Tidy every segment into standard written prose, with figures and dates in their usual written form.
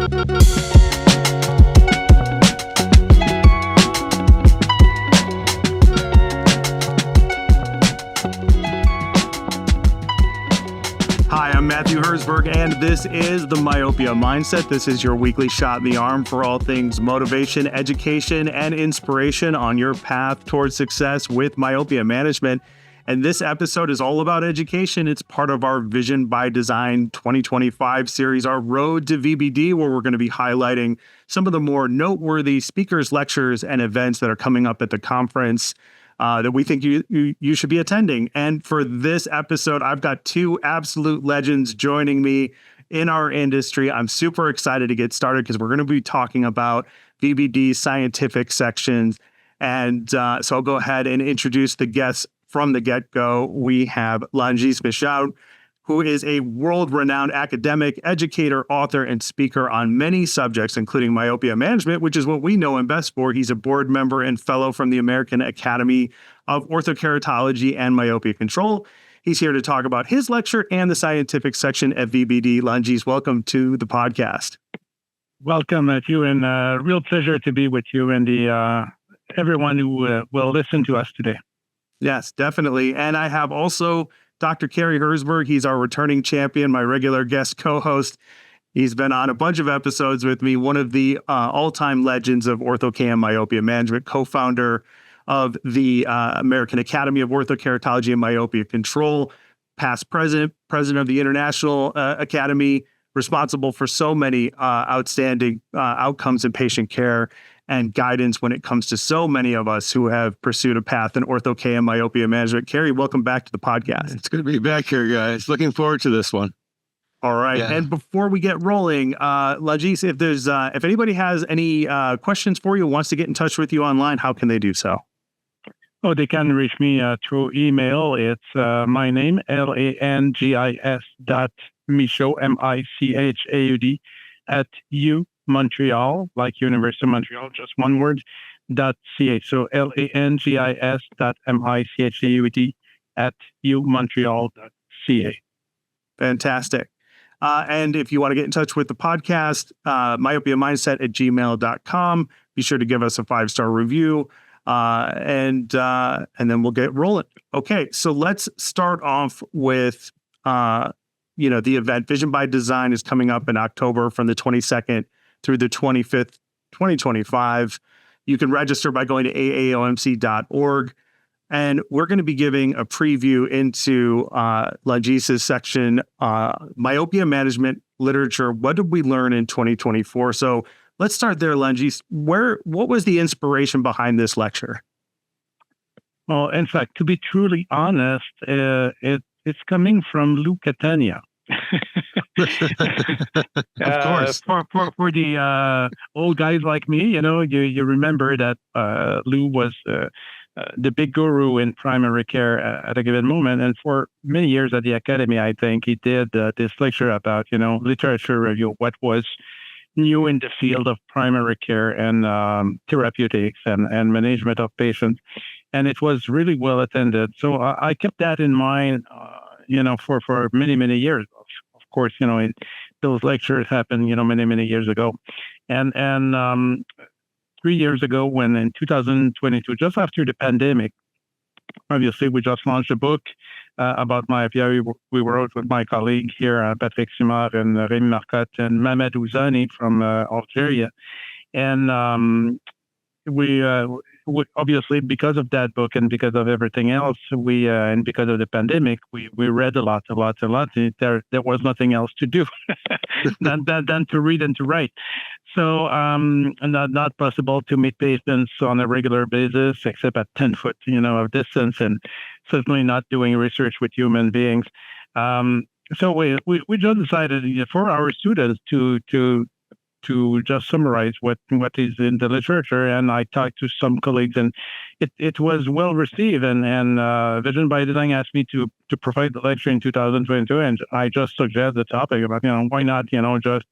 Hi, I'm Matthew Herzberg, and this is the Myopia Mindset. This is your weekly shot in the arm for all things motivation, education, and inspiration on your path towards success with myopia management. And this episode is all about education. It's part of our Vision by Design 2025 series, our Road to VBD, where we're going to be highlighting some of the more noteworthy speakers, lectures, and events that are coming up at the conference that we think you should be attending. And for this episode, I've got two absolute legends joining me in our industry. I'm super excited to get started because we're going to be talking about VBD scientific sections. And so I'll go ahead and introduce the guests from the get-go. We have Langis Michaud, who is a world-renowned academic, educator, author, and speaker on many subjects, including myopia management, which is what we know him best for. He's a board member and fellow from the American Academy of Orthokeratology and Myopia Control. He's here to talk about his lecture and the scientific section at VBD. Langis, welcome to the podcast. Welcome, Matthew, and real pleasure to be with you and everyone who will listen to us today. Yes, definitely. And I have also Dr. Cary Herzberg. He's our returning champion, my regular guest co-host. He's been on a bunch of episodes with me, one of the all-time legends of Ortho-K and myopia management, co-founder of the American Academy of Orthokeratology and Myopia Control, past president of the International Academy, responsible for so many outstanding outcomes in patient care and guidance when it comes to so many of us who have pursued a path in Ortho-K and myopia management. Cary, welcome back to the podcast. It's good to be back here, guys. Looking forward to this one. All right. Yeah. And before we get rolling, Langis, if anybody has any questions for you, wants to get in touch with you online, how can they do so? Oh, they can reach me through email. It's my name, langis.michaud, M-I-C-H-A-U-D, at Montreal, like University of Montreal, just one word, .ch. So langis.michaud at Montreal.ca. Fantastic. And if you want to get in touch with the podcast, Myopia Mindset at gmail.com. Be sure to give us a 5-star review, and then we'll get rolling. Okay, so let's start off with the event. Vision by Design is coming up in October from the 22nd through the 25th, 2025. You can register by going to AAOMC.org. And we're going to be giving a preview into Langis' section, Myopia Management Literature. What did we learn in 2024? So let's start there, Langis. What was the inspiration behind this lecture? Well, in fact, to be truly honest, it's coming from Lou Catania. Of course. For the old guys like me, you remember that Lou was the big guru in primary care at a given moment. And for many years at the Academy, I think he did this lecture about, literature review, what was new in the field of primary care and therapeutics and management of patients. And it was really well attended. So I kept that in mind, for many, many years. Of course, those lectures happened, many, many years ago. And 3 years ago, when in 2022, just after the pandemic, obviously, we just launched a book about myopia. We wrote with my colleague here, Patrick Simard and Rémi Marcotte and Mehmet Ouzani from Algeria. And we obviously, because of that book and because of everything else, and because of the pandemic, we read a lot. There was nothing else to do than to read and to write. So, not possible to meet patients on a regular basis, except at 10 foot, of distance, and certainly not doing research with human beings. So we just decided for our students to just summarize what is in the literature. And I talked to some colleagues, and it was well received. And Vision by Design asked me to provide the lecture in 2022, and I just suggested the topic about why not just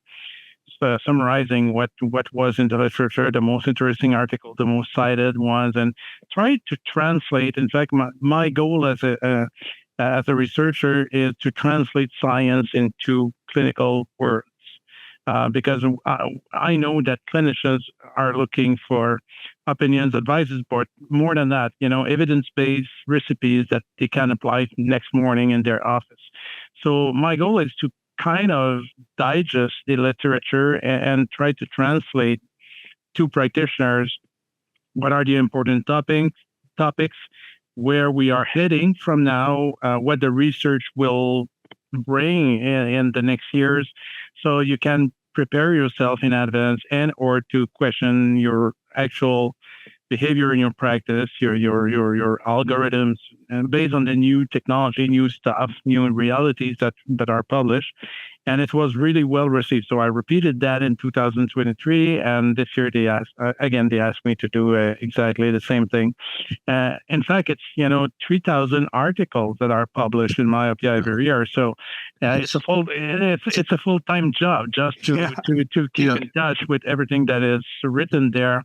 summarizing what was in the literature, the most interesting article, the most cited ones, and try to translate. In fact, my goal as a researcher is to translate science into clinical words. because I know that clinicians are looking for opinions, advices, but more than that, evidence-based recipes that they can apply next morning in their office. So my goal is to kind of digest the literature and try to translate to practitioners what are the important topics, where we are heading from now, what the research will bring in the next years, so you can prepare yourself in advance and or to question your actual behavior in your practice, your algorithms, and based on the new technology, new stuff, new realities that are published. And it was really well received. So I repeated that in 2023, and this year they asked me to do exactly the same thing. In fact, it's 3,000 articles that are published in Myopia every year. So it's a full-time job just to keep in touch with everything that is written there.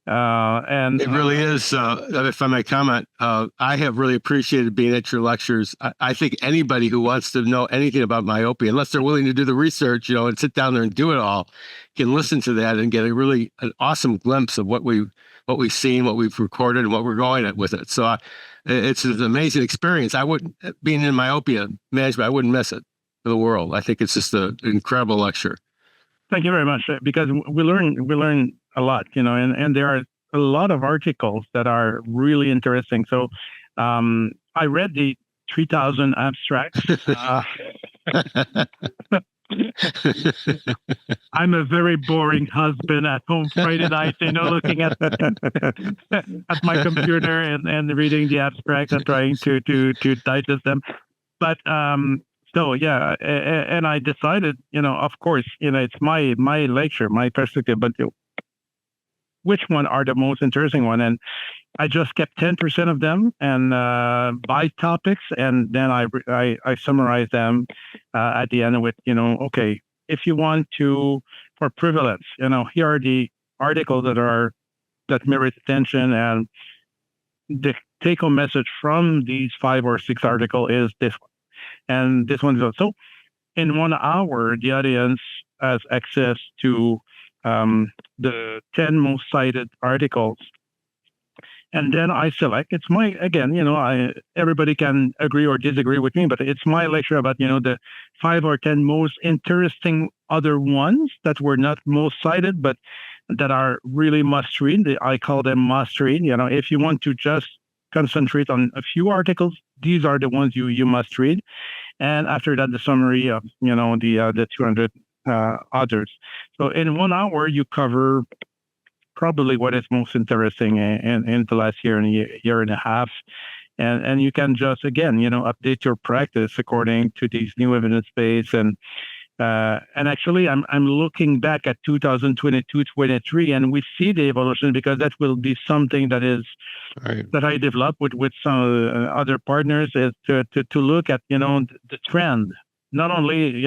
And it really is. If I may comment, I have really appreciated being at your lectures. I think anybody who wants to know anything about myopia, unless they're willing to do the research, and sit down there and do it all, can listen to that and get an awesome glimpse of what we've seen, what we've recorded, and what we're going at with it. So it's an amazing experience. Being in myopia management, I wouldn't miss it for the world. I think it's just an incredible lecture. Thank you very much, because we learn a lot, and there are a lot of articles that are really interesting. So I read the 3,000 abstracts. I'm a very boring husband at home Friday night, looking at my computer and reading the abstracts and trying to digest them. But so yeah, and I decided, of course, it's my lecture, my perspective, but which one are the most interesting one? And I just kept 10% of them and by topics, and then I summarize them at the end with, okay, if you want to, for prevalence, here are the articles that merit attention, and the take-home message from these 5 or 6 articles is this one. And this one goes, so in 1 hour, the audience has access to the 10 most cited articles. And then I select, it's my, again, everybody can agree or disagree with me, but it's my lecture about, the 5 or 10 most interesting other ones that were not most cited, but that are really must read. I call them must read. If you want to just concentrate on a few articles, these are the ones you must read. And after that, the summary of, the 200 others. So in 1 hour, you cover probably what is most interesting in the last year and a half. And you can just, again, update your practice according to these new evidence base. And actually, I'm looking back at 2022-23, and we see the evolution, because that will be something that is that I developed with some other partners, is to look at the trend. Not only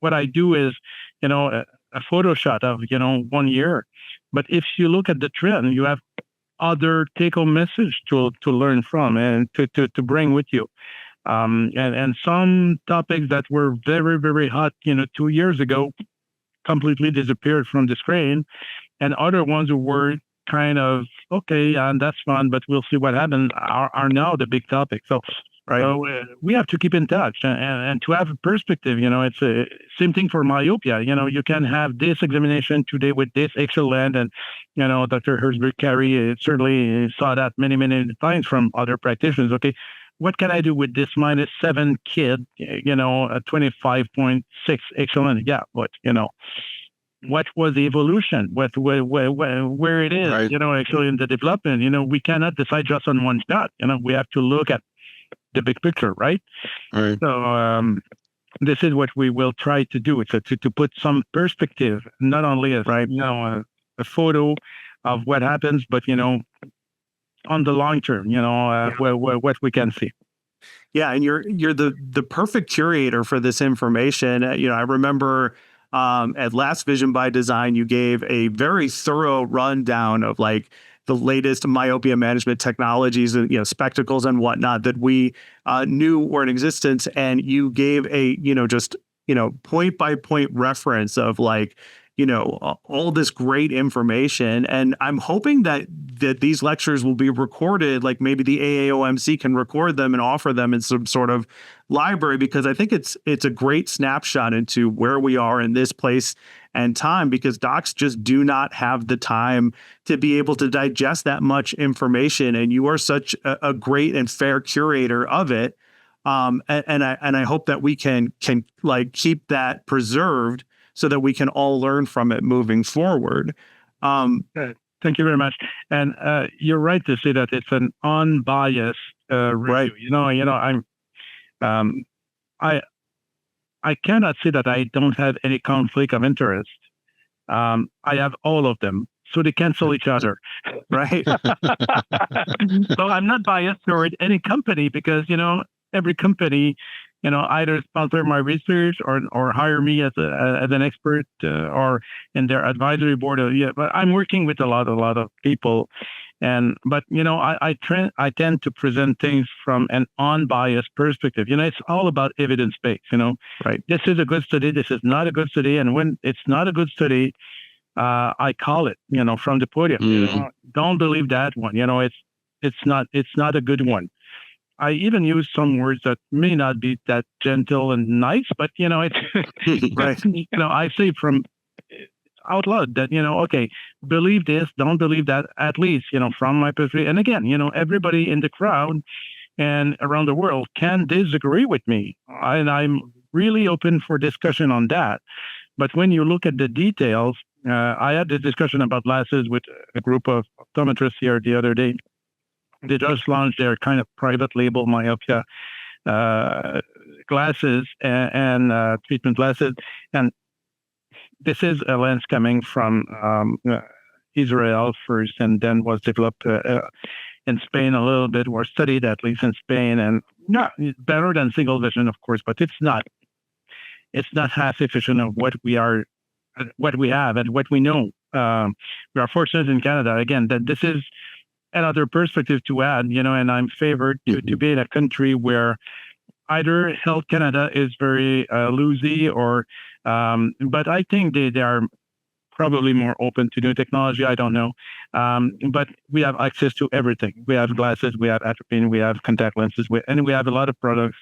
what I do is a photo shot of 1 year, but if you look at the trend, you have other take-home message to learn from and to bring with you. And some topics that were very, very hot, 2 years ago, completely disappeared from the screen, and other ones who were kind of okay, and that's fun, but we'll see what happens, are now the big topic. So, so we have to keep in touch and to have a perspective. It's the same thing for myopia. You can have this examination today with this extra lens, and Dr. Herzberg, Cary certainly saw that many, many times from other practitioners. Okay, what can I do with this -7 kid, a 25.6 excellent? Yeah, but, what was the evolution? Where it is, actually in the development, we cannot decide just on one shot. We have to look at the big picture, right? So this is what we will try to do, to put some perspective, not only as, a photo of what happens, but, on the long term, what we can see. Yeah, and you're the perfect curator for this information. I remember at Last Vision by Design, you gave a very thorough rundown of the latest myopia management technologies and spectacles and whatnot that we knew were in existence, and you gave a just point by point reference of like, all this great information. And I'm hoping that these lectures will be recorded, like maybe the AAOMC can record them and offer them in some sort of library, because I think it's a great snapshot into where we are in this place and time, because docs just do not have the time to be able to digest that much information. And you are such a great and fair curator of it. And I hope that we can like keep that preserved so that we can all learn from it moving forward. Good. Thank you very much. And you're right to say that it's an unbiased review. Right. I cannot say that I don't have any conflict of interest. I have all of them, so they cancel each other, right? So I'm not biased toward any company, because every company, either sponsor my research or hire me as an expert or in their advisory board. But I'm working with a lot of people, but I tend to present things from an unbiased perspective. It's all about evidence based. Right. This is a good study. This is not a good study, and when it's not a good study, I call it. From the podium. Don't believe that one. It's not a good one. I even use some words that may not be that gentle and nice, but it's right. I say from out loud that okay, believe this, don't believe that. At least from my perspective. And again, everybody in the crowd and around the world can disagree with me, and I'm really open for discussion on that. But when you look at the details, I had this discussion about glasses with a group of optometrists here the other day. They just launched their kind of private label myopia glasses and treatment glasses. And this is a lens coming from Israel first, and then was developed in Spain a little bit, or studied at least in Spain. And not better than single vision, of course, but it's not half efficient of what we have and what we know. We are fortunate in Canada, again, that this is another perspective to add, and I'm favored to be in a country where either Health Canada is very loosey, or, but I think they are probably more open to new technology. I don't know. But we have access to everything. We have glasses, we have atropine, we have contact lenses, and we have a lot of products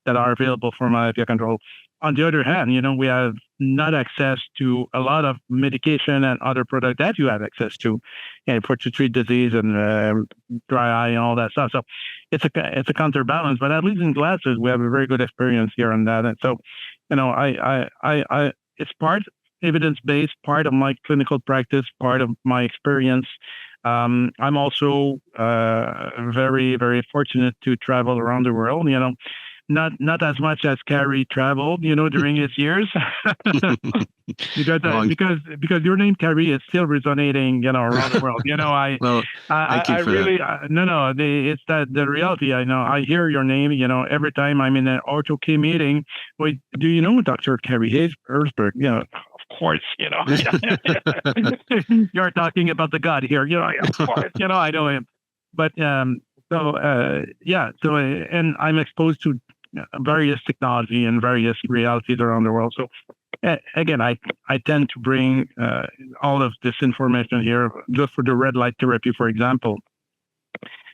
that are available for myopia control. On the other hand, we have not access to a lot of medication and other products that you have access to, to treat disease and dry eye and all that stuff. So it's a counterbalance. But at least in glasses, we have a very good experience here on that. And so, it's part evidence-based, part of my clinical practice, part of my experience. I'm also very, very fortunate to travel around the world. Not as much as Cary traveled, during his years, because your name Cary is still resonating, around the world. Thank you for that. It's that the reality. I hear your name, every time I'm in an Ortho-K meeting. Wait, do you know Dr. Cary Herzberg? Of course, you're talking about the God here, of course, I know him, but and I'm exposed to various technology and various realities around the world. So again, I tend to bring all of this information here. Just for the red light therapy, for example,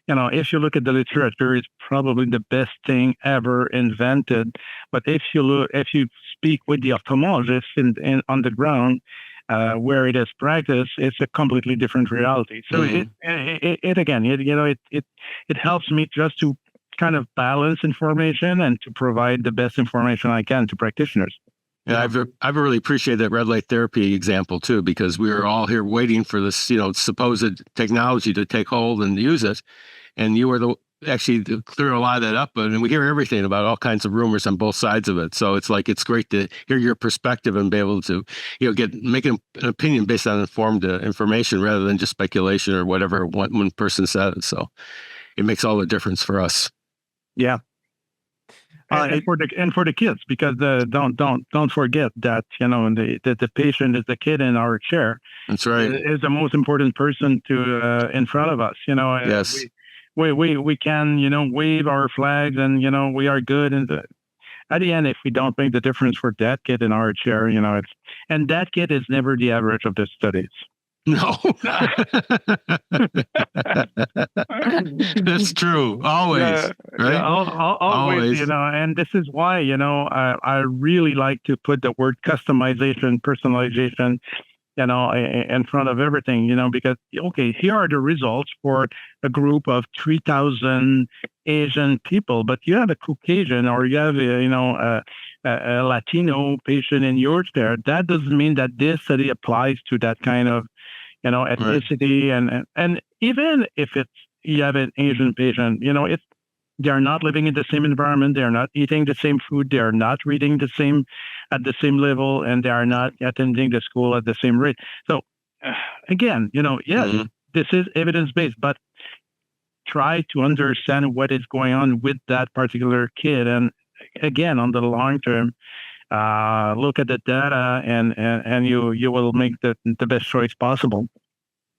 if you look at the literature, it's probably the best thing ever invented. But if you speak with the ophthalmologist on the ground, where it is practiced, it's a completely different reality. So it helps me just to kind of balance information and to provide the best information I can to practitioners. Yeah, I've really appreciated that red light therapy example too, because we were all here waiting for this, supposed technology to take hold and use it, and you were actually to clear a lot of that up. And we hear everything about all kinds of rumors on both sides of it. So it's great to hear your perspective and be able to, make an opinion based on informed information rather than just speculation or whatever one person says. So it makes all the difference for us. Yeah. And for the kids, because don't forget that the patient is the kid in our chair. That's right. Is the most important person in front of us. Yes. We can wave our flags and we are good, at the end, if we don't make the difference for that kid in our chair, and that kid is never the average of the studies. No. That's true. Always. Right? Always, and this is why, I really like to put the word customization, personalization, in front of everything, because, okay, here are the results for a group of 3,000 Asian people, but you have a Caucasian or you have, a Latino patient in your chair. That doesn't mean that this study applies to that kind of, ethnicity. Right. And even if you have an Asian patient, they're not living in the same environment. They're not eating the same food. They're not reading at the same level, and they are not attending the school at the same rate. So again, yes, this is evidence-based, but try to understand what is going on with that particular kid. And again, on the long term, look at the data, and you will make the best choice possible.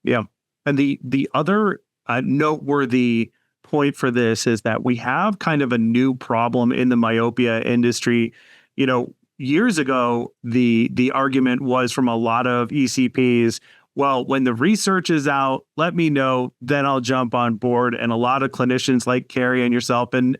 Yeah. And the other noteworthy point for this is that we have kind of a new problem in the myopia industry. Years ago, the argument was from a lot of ECPs, well, when the research is out, let me know, then I'll jump on board. And a lot of clinicians like Cary and yourself and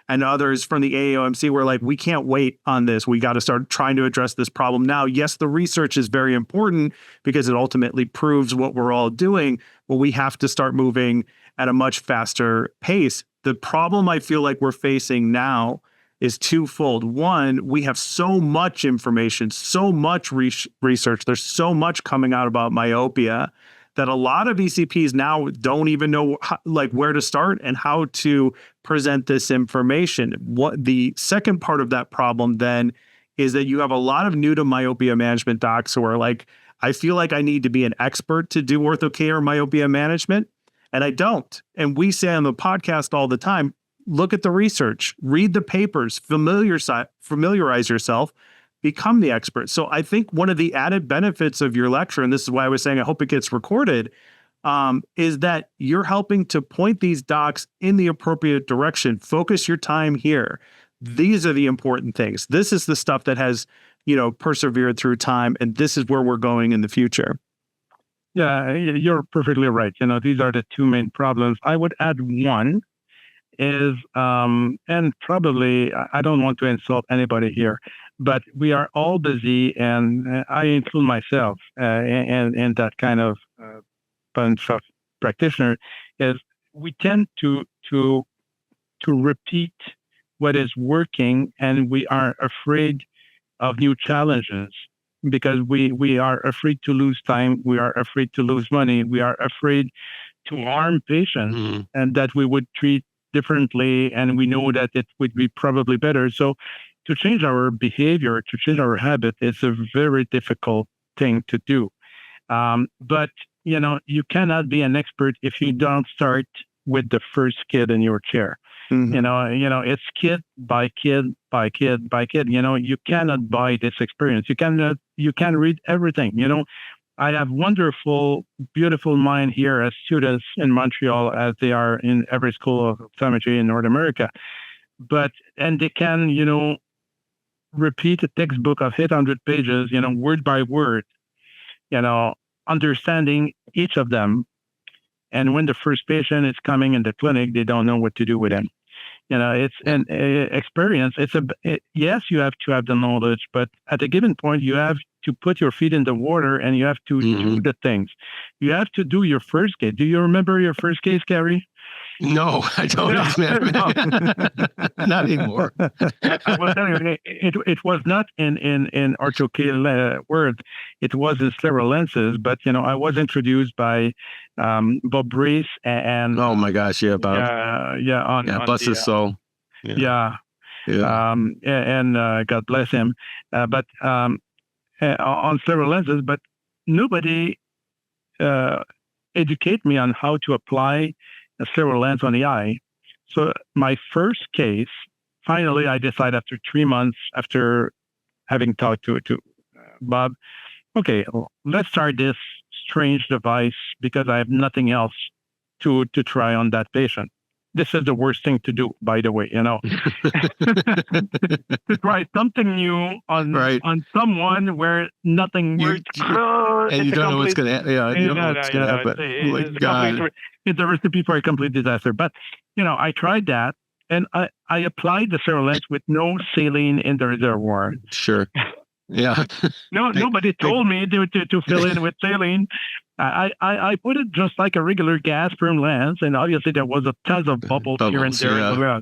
others from the AAOMC were like, we can't wait on this. We got to start trying to address this problem now. Yes, the research is very important because it ultimately proves what we're all doing, but we have to start moving at a much faster pace. The problem I feel like we're facing now is twofold. One, we have so much information, so much research. There's so much coming out about myopia that a lot of ECPs now don't even know where to start and how to present this information. What the second part of that problem then is that you have a lot of new to myopia management docs who are like, I feel like I need to be an expert to do Ortho-K or myopia management, and I don't. And we say on the podcast all the time, look at the research, read the papers, familiarize yourself, become the expert. So I think one of the added benefits of your lecture, and this is why I was saying I hope it gets recorded, is that you're helping to point these docs in the appropriate direction. Focus your time here. These are the important things. This is the stuff that has, persevered through time, and this is where we're going in the future. Yeah, you're perfectly right. These are the two main problems. I would add one is, and probably I don't want to insult anybody here, but we are all busy, and I include myself in that kind of bunch of practitioners, is we tend to repeat what is working, and we are afraid of new challenges because we are afraid to lose time, we are afraid to lose money, we are afraid to harm patients, and that we would treat differently, and we know that it would be probably better. So to change our behavior, to change our habit, is a very difficult thing to do. But, you cannot be an expert if you don't start with the first kid in your chair. It's kid by kid by kid by kid. You cannot buy this experience. You can read everything. I have wonderful, beautiful mind here as students in Montreal, as they are in every school of optometry in North America. And they can, repeat a textbook of 800 pages, word by word, understanding each of them. And when the first patient is coming in the clinic, they don't know what to do with him. It's an experience. Yes, you have to have the knowledge, but at a given point, you have to put your feet in the water and you have to do the things. You have to do your first case. Do you remember your first case, Cary? No, I don't. Not anymore. I will tell you, it was not in Ortho-K words. It was in scleral lenses, but I was introduced by Bob Brace and oh my gosh, yeah, Bob. Bless his soul. Yeah. And God bless him. But on scleral lenses, but nobody educate me on how to apply a scleral lens on the eye. So my first case, finally, I decided after 3 months, after having talked to Bob, okay, let's start this strange device because I have nothing else to try on that patient. this is the worst thing to do, by the way, to try something new on someone where nothing works. And you don't know what's going to happen. Yeah, you don't know what's going to happen. It's a recipe for a complete disaster. But, I tried that, and I applied the sterile lens with no saline in the reservoir. Sure. Yeah. Nobody told me to fill in with saline. I put it just like a regular gas perm lens, and obviously there was a tons of bubbles here and there. Yeah.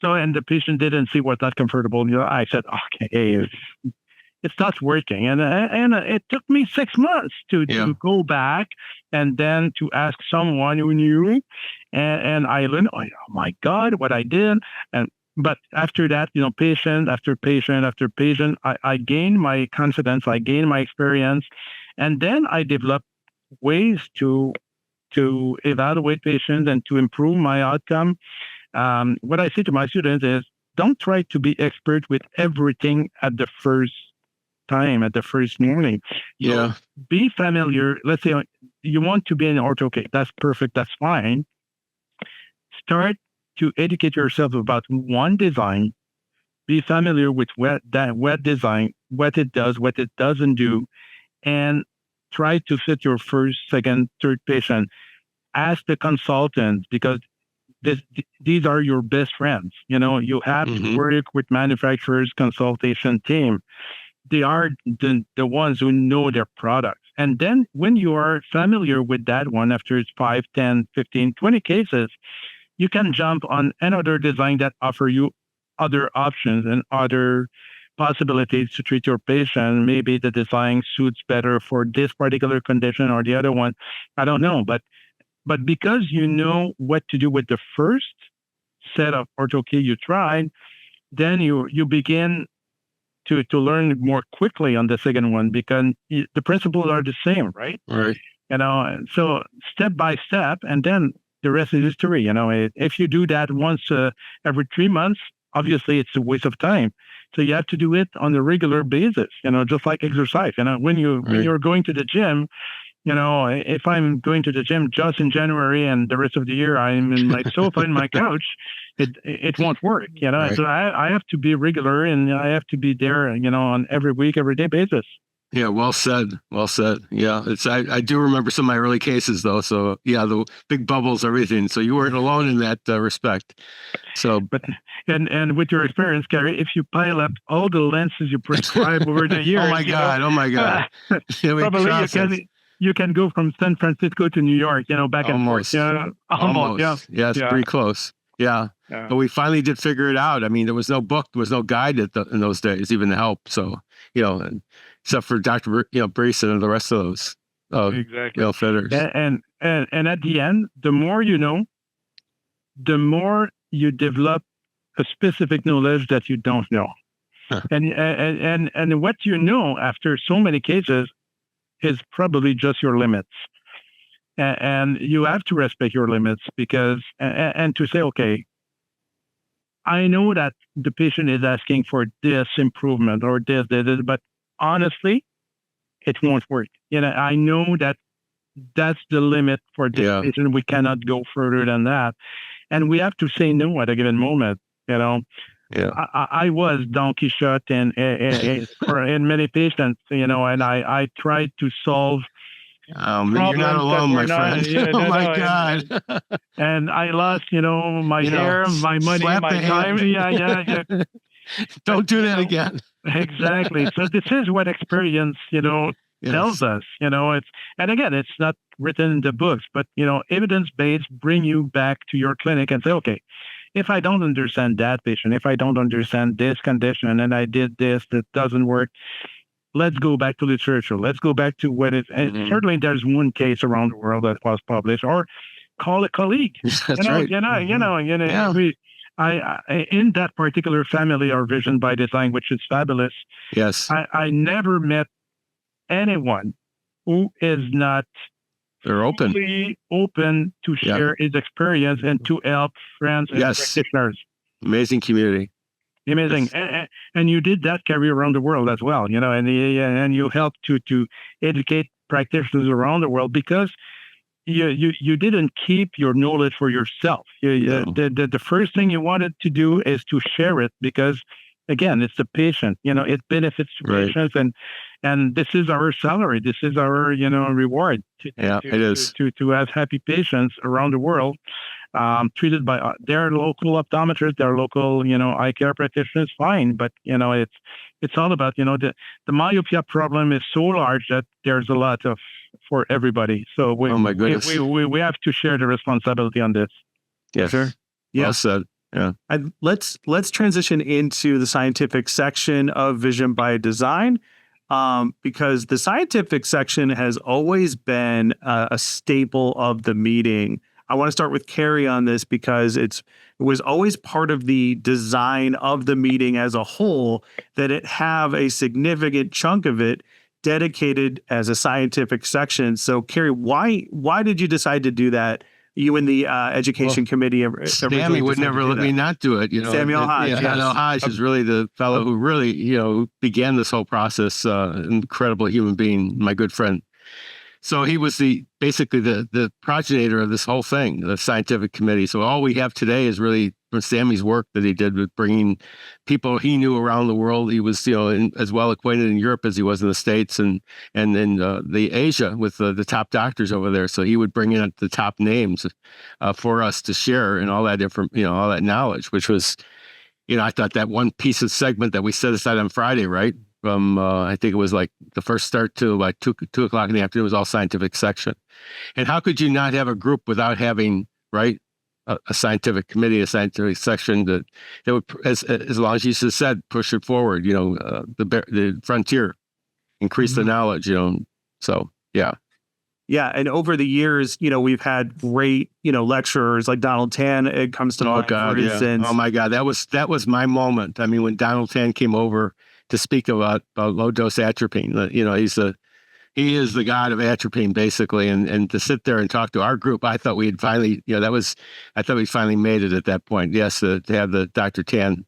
So, and the patient didn't see was not comfortable. I said, okay, it's not working, and it took me 6 months to go back and then to ask someone who knew, and I learned, oh my God, what I did, But after that, patient after patient after patient, I gained my confidence, I gained my experience, and then I developed ways to evaluate patients and to improve my outcome. What I say to my students is, don't try to be expert with everything at the first time, at the first morning. Be familiar. Let's say you want to be an Ortho-K. That's perfect. That's fine. Start to educate yourself about one design. Be familiar with what design, what it does, what it doesn't do, and try to fit your first, second, third patient. Ask the consultants, because these are your best friends. You have to work with manufacturers' consultation team. They are the ones who know their products. And then when you are familiar with that one, after 5, 10, 15, 20 cases, you can jump on another design that offer you other options and other possibilities to treat your patient. Maybe the design suits better for this particular condition or the other one. I don't know. But because you know what to do with the first set of Ortho-K you tried, then you begin to learn more quickly on the second one, because the principles are the same, right? Right. So step by step, and then the rest is history. If you do that once every 3 months, obviously it's a waste of time. So you have to do it on a regular basis, just like exercise. When you're going to the gym, if I'm going to the gym just in January and the rest of the year I'm in my sofa in my couch, it won't work. Right. So I have to be regular, and I have to be there, on every week, every day basis. Yeah, well said. Well said. Yeah, I do remember some of my early cases though. So yeah, the big bubbles, everything. So you weren't alone in that respect. So, but and with your experience, Cary, if you pile up all the lenses you prescribe over the years, oh my God, probably you can go from San Francisco to New York, back and forth. Almost. Yeah. Yes, pretty close. Yeah. But we finally did figure it out. I mean, there was no book, there was no guide in those days, even to help. So, except for Dr. Breeson and the rest of those exactly fitters. And at the end, the more you know, the more you develop a specific knowledge that you don't know. And what you know after so many cases is probably just your limits. And you have to respect your limits, because and to say, okay, I know that the patient is asking for this improvement or this, but honestly, it won't work. I know that that's the limit for this patient. We cannot go further than that. And we have to say no at a given moment. Yeah. I was Don Quixote in many patients, and I tried to solve you're not alone, my friend. My God. And I lost, my hair, my money, my time. Yeah. Don't do that again. Exactly. So this is what experience, tells us. And again, it's not written in the books, but evidence-based bring you back to your clinic and say, okay, if I don't understand that patient, if I don't understand this condition, and I did this that doesn't work, let's go back to literature. Let's go back to what it. And certainly, there's one case around the world that was published, or call a colleague. That's right. I in that particular family or vision by design, which is fabulous. Yes. I never met anyone who is not open to share his experience and to help friends and practitioners. Amazing community. Amazing. And you did that, Cary, around the world as well, and you helped to educate practitioners around the world, because you didn't keep your knowledge for yourself. No. The first thing you wanted to do is to share it, because again, it's the patient. It benefits the Right. patients, and this is our salary. This is our reward It is. to have happy patients around the world, treated by their local optometrists, their local eye care practitioners. Fine, but it's all about the myopia problem is so large that there's a lot of for everybody. So Oh my goodness. we have to share the responsibility on this. Yes. Sure. Yeah. Well said. Yeah. Let's transition into the scientific section of Vision by Design, because the scientific section has always been a staple of the meeting. I want to start with Cary on this because it was always part of the design of the meeting as a whole that it have a significant chunk of it dedicated as a scientific section. So, Cary, why did you decide to do that? You and the education committee. Sammy would never let me not do it. Samuel Hodge. Yeah, Yes. Hodge is really the fellow who really, began this whole process. Incredible human being, my good friend. So he was basically the progenitor of this whole thing, the scientific committee. So all we have today is really from Sammy's work that he did with bringing people he knew around the world. He was, as well acquainted in Europe as he was in the States and in the Asia with the top doctors over there. So he would bring in the top names for us to share and all that all that knowledge, which was, I thought that one piece of segment that we set aside on Friday, right? From I think it was like the first start to like 2:00 in the afternoon was all scientific section. And how could you not have a group without having a scientific committee, a scientific section that would, as long as you just said, push it forward, the frontier, increase the knowledge, So yeah. Yeah, and over the years, we've had great, lecturers like Donald Tan. It comes to mind, for instance. Oh my God, that was my moment. I mean, when Donald Tan came over to speak about low dose atropine, he is the god of atropine, basically, and to sit there and talk to our group, I thought we had finally, I thought we finally made it at that point. Yes, to have the Dr. Tan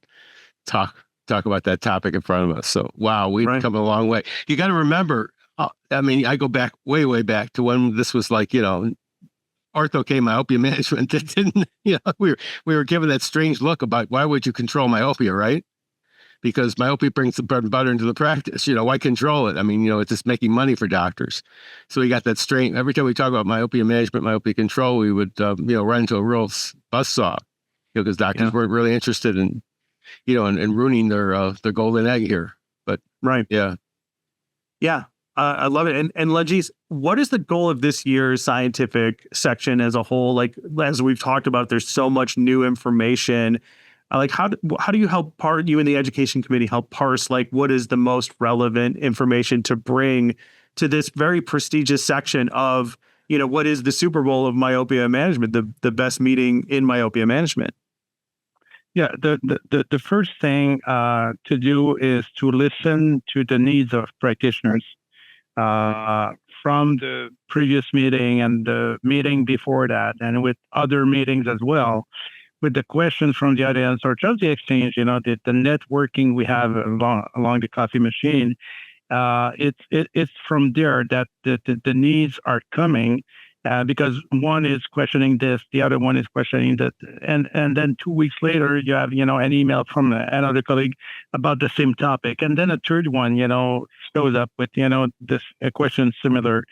talk about that topic in front of us. So wow, we've come a long way. You got to remember. I mean, I go back way back to when this was like, Ortho-K myopia management. That didn't, we were given that strange look about why would you control myopia, right? Because myopia brings the bread and butter into the practice. Why control it? I mean, it's just making money for doctors. So we got that strange. Every time we talk about myopia management, myopia control, we would, run into a real buzzsaw, because doctors weren't really interested in, in ruining their golden egg here. But yeah. I love it. And Langis, what is the goal of this year's scientific section as a whole? Like, as we've talked about, there's so much new information. Like, how do you help you and the education committee help parse, like, what is the most relevant information to bring to this very prestigious section of, what is the Super Bowl of myopia management, the best meeting in myopia management? Yeah, the first thing to do is to listen to the needs of practitioners. From the previous meeting and the meeting before that, and with other meetings as well, with the questions from the audience or just the exchange, the networking we have along the coffee machine, it's from there that the needs are coming, because one is questioning this, the other one is questioning that, and then 2 weeks later you have an email from another colleague about the same topic, and then a third one shows up with this a question similar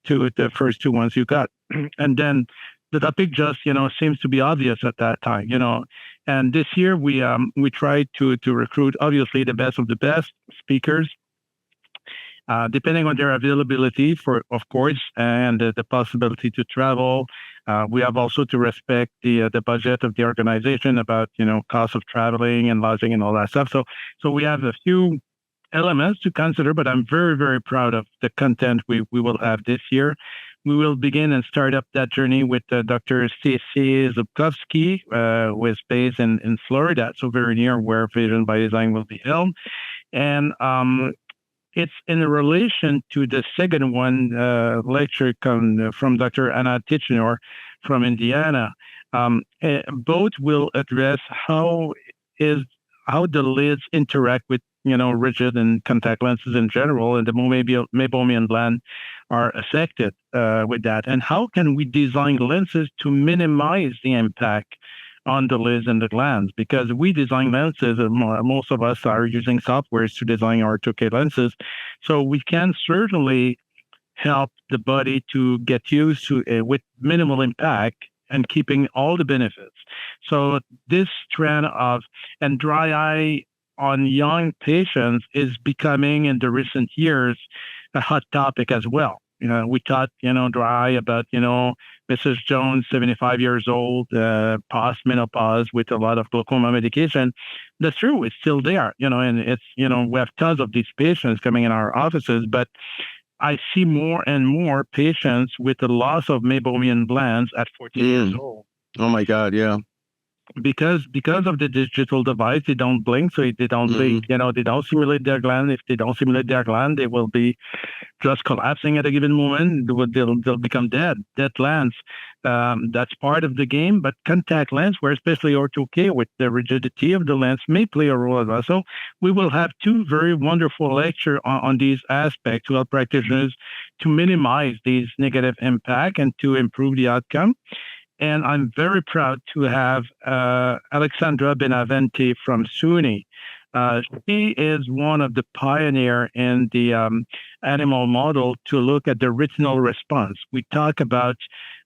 to the first two ones you got, and then the topic just seems to be obvious at that time, and this year we tried to recruit obviously the best of the best speakers, depending on their availability, of course, and the possibility to travel. We have also to respect the budget of the organization about cost of traveling and lodging and all that stuff. So we have a few elements to consider, but I'm very, very proud of the content we will have this year. We will begin and start up that journey with Dr. Stacy Zubkovsky, who is based in Florida, so very near where Vision by Design will be held. And it's in relation to the second one lecture from Dr. Anna Tichenor from Indiana. Both will address how the lids interact with rigid and contact lenses in general, and the meibomian gland are affected with that. And how can we design lenses to minimize the impact on the lids and the glands? Because we design lenses, and most of us are using softwares to design Ortho-K lenses. So we can certainly help the body to get used to it with minimal impact and keeping all the benefits. So this trend of and dry eye on young patients is becoming in the recent years a hot topic as well. We thought, dry eye about, Mrs. Jones, 75 years old, past menopause with a lot of glaucoma medication. That's true. It's still there, and it's, we have tons of these patients coming in our offices, but I see more and more patients with the loss of meibomian glands at 14 years old. Oh my God, yeah. Because of the digital device, they don't blink, so they don't blink. They don't simulate their gland. If they don't simulate their gland, they will be just collapsing at a given moment. They'll become dead glands. That's part of the game. But contact lens, where especially Ortho-K with the rigidity of the lens, may play a role as well. So we will have two very wonderful lectures on these aspects to help practitioners to minimize these negative impact and to improve the outcome. And I'm very proud to have Alexandra Benavente from SUNY. She is one of the pioneers in the animal model to look at the retinal response. We talk about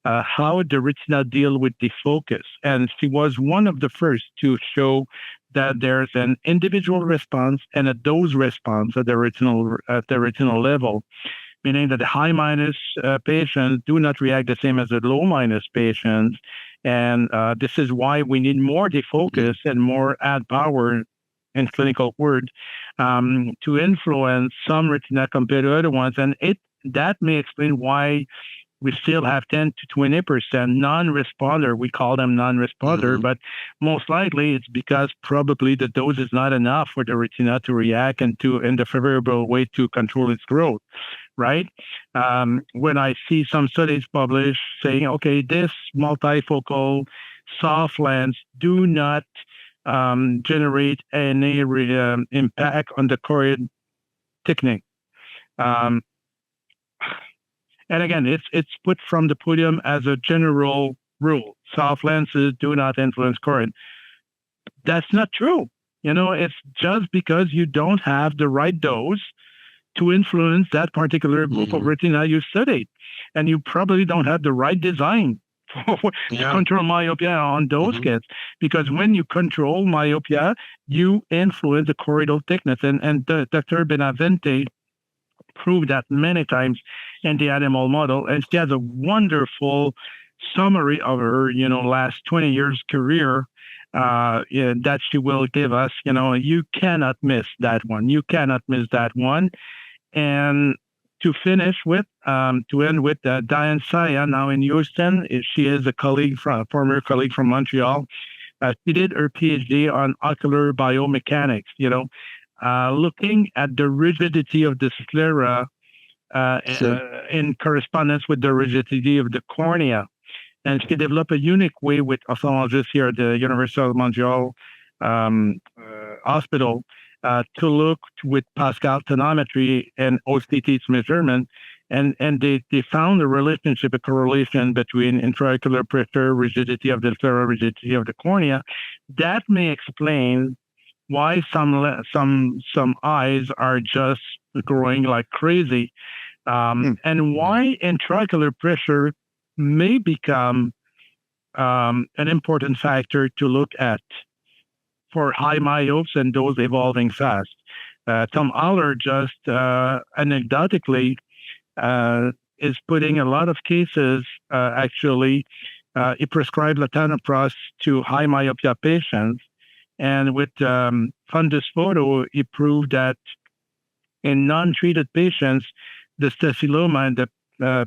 how the retina deal with the focus. And she was one of the first to show that there's an individual response and a dose response at the retinal level, meaning that the high minus patients do not react the same as the low minus patients. And this is why we need more defocus and more add power in clinical word to influence some retina compared to other ones. And that may explain why we still have 10 to 20% non-responder. We call them non-responder, but most likely it's because probably the dose is not enough for the retina to react and to in the favorable way to control its growth, right? When I see some studies published saying, okay, this multifocal soft lens do not generate any impact on the choroid thickening. And again, it's put from the podium as a general rule. Soft lenses do not influence choroid. That's not true. It's just because you don't have the right dose to influence that particular group of retina you studied. And you probably don't have the right design to control myopia on those kids. Because when you control myopia, you influence the choroidal thickness. And Dr. Benavente proved that many times in the animal model, and she has a wonderful summary of her, last 20 years career that she will give us. You cannot miss that one. You cannot miss that one. And to finish with, to end with Diane Saya, now in Houston, she is a former colleague from Montreal. She did her PhD on ocular biomechanics, looking at the rigidity of the sclera in correspondence with the rigidity of the cornea. And she developed a unique way with ophthalmologists here at the University of Montreal Hospital to look with Pascal tonometry and OCT measurement. And they found a relationship, a correlation between intraocular pressure, rigidity of the sclera, rigidity of the cornea. That may explain why some eyes are just growing like crazy, and why intraocular pressure may become an important factor to look at for high myopes and those evolving fast. Tom Aller just anecdotically is putting a lot of cases, he prescribed latanoprost to high myopia patients. And with fundus photo, he proved that in non-treated patients, the staphylomas and the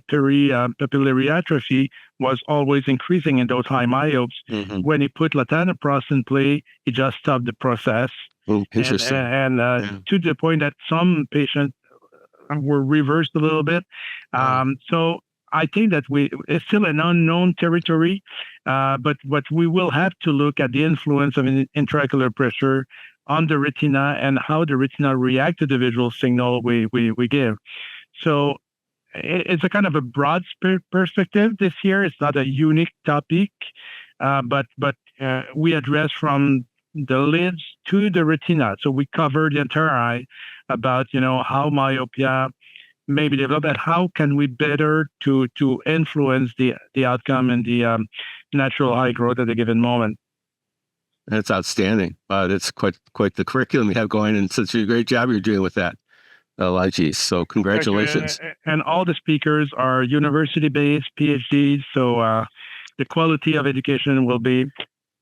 papillary atrophy was always increasing in those high myopes. When he put latanoprost in play, he just stopped the process. Interesting. And to the point that some patients were reversed a little bit. So I think that it's still an unknown territory, but we will have to look at the influence of intraocular pressure on the retina and how the retina react to the visual signal we give. So it's a kind of a broad perspective this year. It's not a unique topic, but we address from the lids to the retina. So we cover the entire eye about, how myopia may be developed and how can we better to influence the outcome and the natural eye growth at a given moment. That's outstanding. That's quite the curriculum you have going, and such a great job you're doing with that, Langis. So congratulations. And all the speakers are university-based PhDs, so the quality of education will be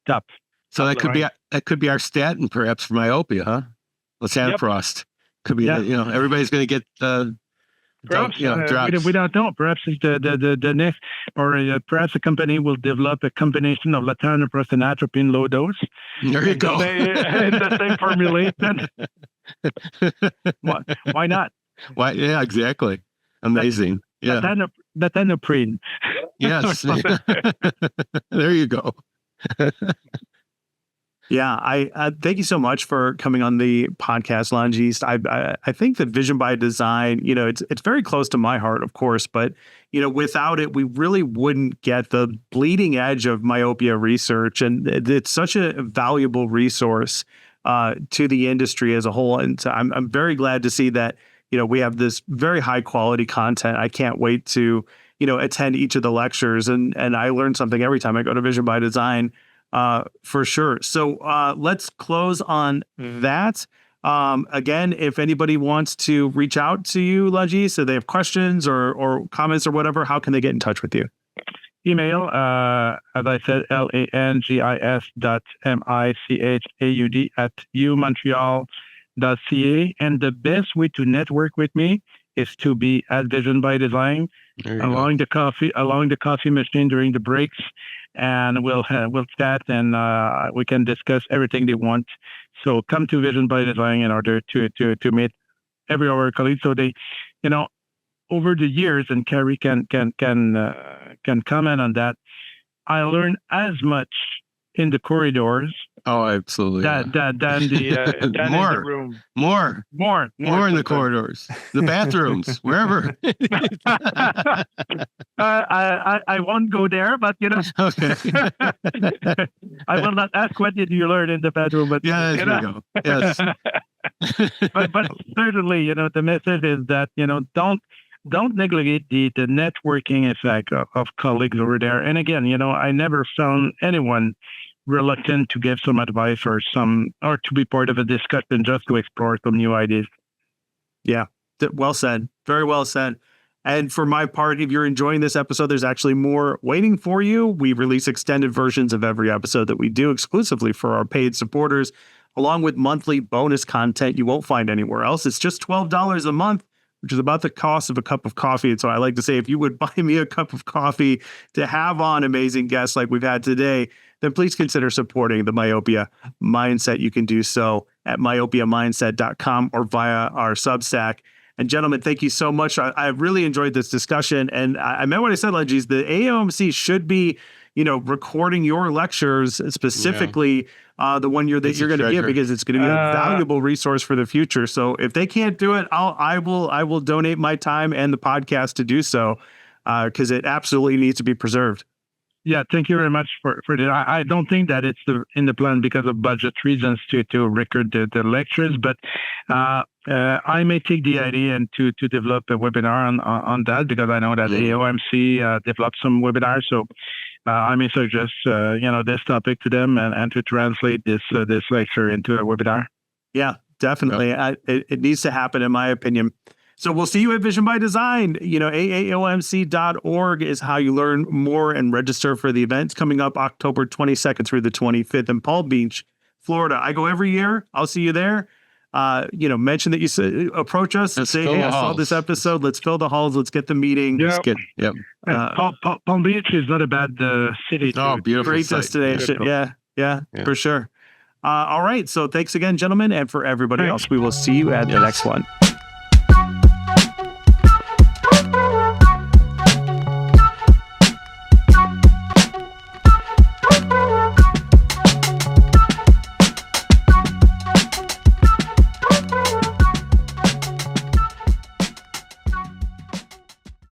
top. So that could be our statin, perhaps, for myopia, huh? Latanoprost. Could be, everybody's going to get perhaps, drops. We don't know. Perhaps it's the next, or perhaps a company will develop a combination of latanoprost and atropine low dose. There you go. In the same formulation. Why not? Why? Yeah, exactly. Amazing. Yeah. Latanoprine. Yes. There you go. Yeah, I thank you so much for coming on the podcast, Langis. I think that vision by design, it's very close to my heart, of course, but without it, we really wouldn't get the bleeding edge of myopia research, and it's such a valuable resource to the industry as a whole. And so I'm very glad to see that we have this very high quality content. I can't wait to attend each of the lectures, and I learn something every time I go to Vision by Design. For sure. So let's close on that. Again, if anybody wants to reach out to you, Langis, so they have questions or comments or whatever, how can they get in touch with you? Email, as I said, langis.michaud@umontreal.ca. And the best way to network with me is to be at Vision by Design, along the coffee machine during the breaks, and we'll chat and we can discuss everything they want. So come to Vision by Design in order to meet every of our colleagues. So they, over the years, and Cary can comment on that, I learned as much in the corridors. Oh, absolutely. Than in the room. More in the corridors, the bathrooms, wherever. I won't go there, but Okay. I will not ask what did you learn in the bathroom. But yeah, there you go. Yes. but certainly, the message is that don't neglect the networking effect of colleagues over there. And again, I never found anyone reluctant to give some advice or to be part of a discussion just to explore some new ideas. Yeah, well said. Very well said. And for my part, if you're enjoying this episode, there's actually more waiting for you. We release extended versions of every episode that we do exclusively for our paid supporters, along with monthly bonus content you won't find anywhere else. It's just $12 a month, which is about the cost of a cup of coffee. And so I like to say, if you would buy me a cup of coffee to have on amazing guests like we've had today, then please consider supporting the Myopia Mindset. You can do so at myopiamindset.com or via our Substack. And gentlemen, thank you so much. I really enjoyed this discussion. And I meant what I said, Langis. The AAOMC should be, recording your lectures, specifically the one you're going to give, because it's going to be a valuable resource for the future. So if they can't do it, I will donate my time and the podcast to do so, because it absolutely needs to be preserved. Yeah, thank you very much for that. I don't think that it's in the plan because of budget reasons to record the lectures, but I may take the idea and to develop a webinar on that, because I know that AAOMC developed some webinars. So I may suggest this topic to them and to translate this lecture into a webinar. Yeah, definitely. Yep. It needs to happen, in my opinion. So we'll see you at Vision by Design. AAOMC.org is how you learn more and register for the events coming up October 22nd through the 25th in Palm Beach, Florida. I go every year. I'll see you there. Mention that you approach us and say, hey, I saw this episode. Let's fill the halls. Let's get the meeting. Yep. Palm Beach is not a bad city. Oh, beautiful. Great destination. Yeah, for sure. All right. So thanks again, gentlemen. And for everybody else, we will see you at the next one.